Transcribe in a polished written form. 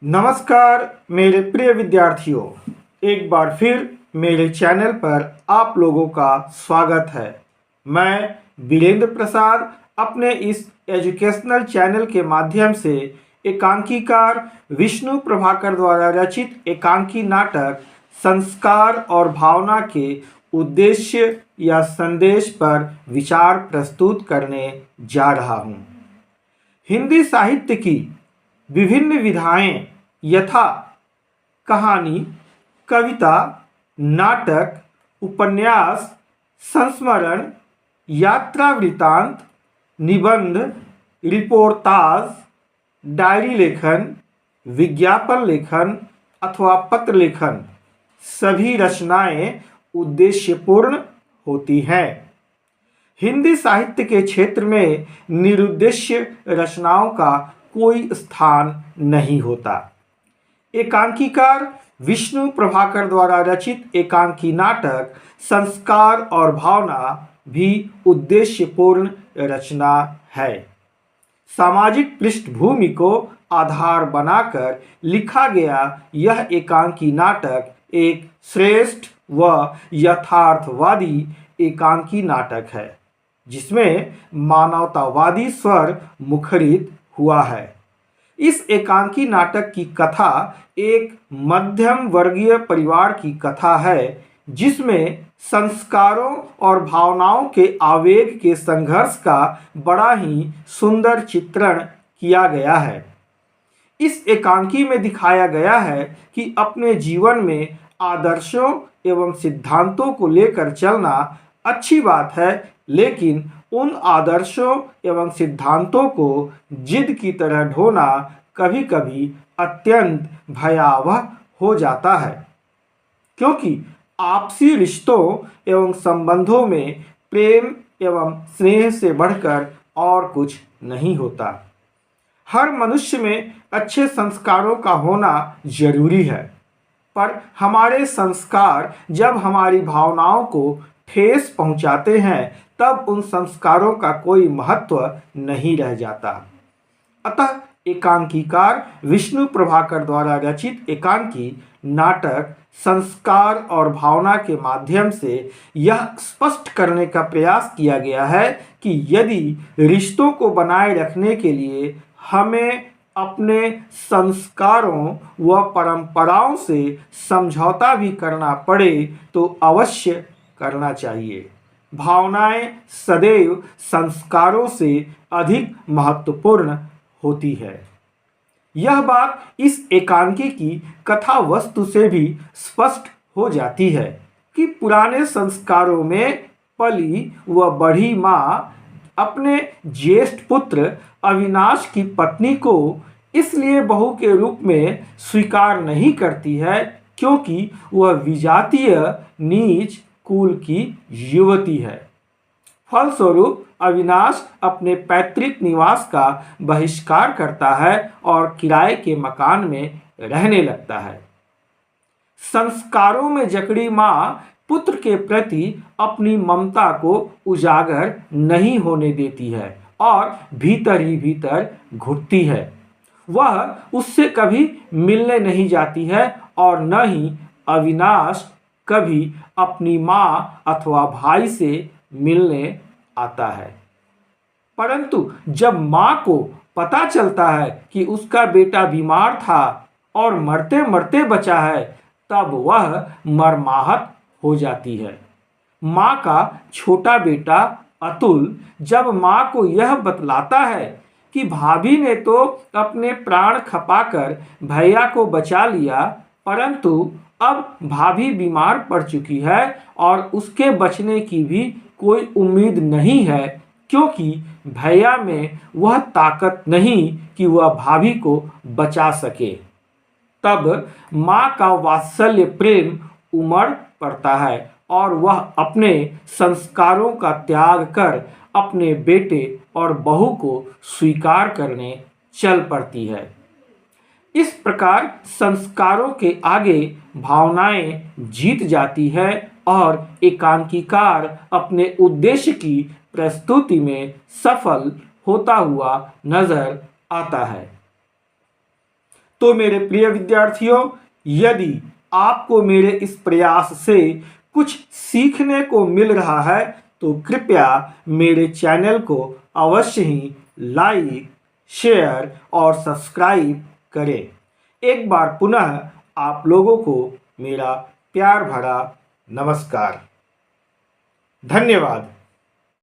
नमस्कार मेरे प्रिय विद्यार्थियों, एक बार फिर मेरे चैनल पर आप लोगों का स्वागत है। मैं वीरेंद्र प्रसाद अपने इस एजुकेशनल चैनल के माध्यम से एकांकीकार विष्णु प्रभाकर द्वारा रचित एकांकी नाटक संस्कार और भावना के उद्देश्य या संदेश पर विचार प्रस्तुत करने जा रहा हूँ। हिंदी साहित्य की विभिन्न विधाएं यथा कहानी, कविता, नाटक, उपन्यास, संस्मरण, यात्रा वृत्तांत, निबंध, रिपोर्टाज, डायरी लेखन, विज्ञापन लेखन अथवा पत्र लेखन सभी रचनाएं उद्देश्यपूर्ण होती हैं। हिंदी साहित्य के क्षेत्र में निरुद्देश्य रचनाओं का कोई स्थान नहीं होता। एकांकीकार विष्णु प्रभाकर द्वारा रचित एकांकी नाटक संस्कार और भावना भी उद्देश्यपूर्ण रचना है। सामाजिक पृष्ठभूमि को आधार बनाकर लिखा गया यह एकांकी नाटक एक श्रेष्ठ व यथार्थवादी एकांकी नाटक है, जिसमें मानवतावादी स्वर मुखरित हुआ है। इस एकांकी नाटक की कथा एक मध्यम वर्गीय परिवार की कथा है, जिसमें संस्कारों और भावनाओं के आवेग के संघर्ष का बड़ा ही सुंदर चित्रण किया गया है। इस एकांकी में दिखाया गया है कि अपने जीवन में आदर्शों एवं सिद्धांतों को लेकर चलना अच्छी बात है, लेकिन उन आदर्शों एवं सिद्धांतों को जिद की तरह ढोना कभी कभी अत्यंत भयावह हो जाता है, क्योंकि आपसी रिश्तों एवं संबंधों में प्रेम एवं स्नेह से बढ़कर और कुछ नहीं होता। हर मनुष्य में अच्छे संस्कारों का होना जरूरी है, पर हमारे संस्कार जब हमारी भावनाओं को ठेस पहुंचाते हैं तब उन संस्कारों का कोई महत्व नहीं रह जाता। अतः एकांकीकार विष्णु प्रभाकर द्वारा रचित एकांकी नाटक संस्कार और भावना के माध्यम से यह स्पष्ट करने का प्रयास किया गया है कि यदि रिश्तों को बनाए रखने के लिए हमें अपने संस्कारों व परंपराओं से समझौता भी करना पड़े तो अवश्य करना चाहिए। भावनाएं सदैव संस्कारों से अधिक महत्वपूर्ण होती है। यह बात इस एकांकी की कथा वस्तु से भी स्पष्ट हो जाती है कि पुराने संस्कारों में पली व बढ़ी माँ अपने ज्येष्ठ पुत्र अविनाश की पत्नी को इसलिए बहू के रूप में स्वीकार नहीं करती है क्योंकि वह विजातीय नीच कुल की युवती है। फलस्वरूप अविनाश अपने पैतृक निवास का बहिष्कार करता है और किराए के मकान में रहने लगता है। संस्कारों में जकड़ी माँ पुत्र के प्रति अपनी ममता को उजागर नहीं होने देती है और भीतर ही भीतर घुटती है। वह उससे कभी मिलने नहीं जाती है और न ही अविनाश कभी अपनी माँ अथवा भाई से मिलने आता है। परंतु जब माँ को पता चलता है कि उसका बेटा बीमार था और मरते मरते बचा है, तब वह मर्माहत हो जाती है। माँ का छोटा बेटा अतुल जब माँ को यह बतलाता है कि भाभी ने तो अपने प्राण खपाकर भैया को बचा लिया, परंतु अब भाभी बीमार पड़ चुकी है और उसके बचने की भी कोई उम्मीद नहीं है, क्योंकि भैया में वह ताकत नहीं कि वह भाभी को बचा सके। तब माँ का वात्सल्य प्रेम उमड़ पड़ता है और वह अपने संस्कारों का त्याग कर अपने बेटे और बहू को स्वीकार करने चल पड़ती है। इस प्रकार संस्कारों के आगे भावनाएं जीत जाती है और एकांकीकार अपने उद्देश्य की प्रस्तुति में सफल होता हुआ नजर आता है। तो मेरे प्रिय विद्यार्थियों, यदि आपको मेरे इस प्रयास से कुछ सीखने को मिल रहा है तो कृपया मेरे चैनल को अवश्य ही लाइक, शेयर और सब्सक्राइब करें। एक बार पुनः आप लोगों को मेरा प्यार भरा नमस्कार। धन्यवाद।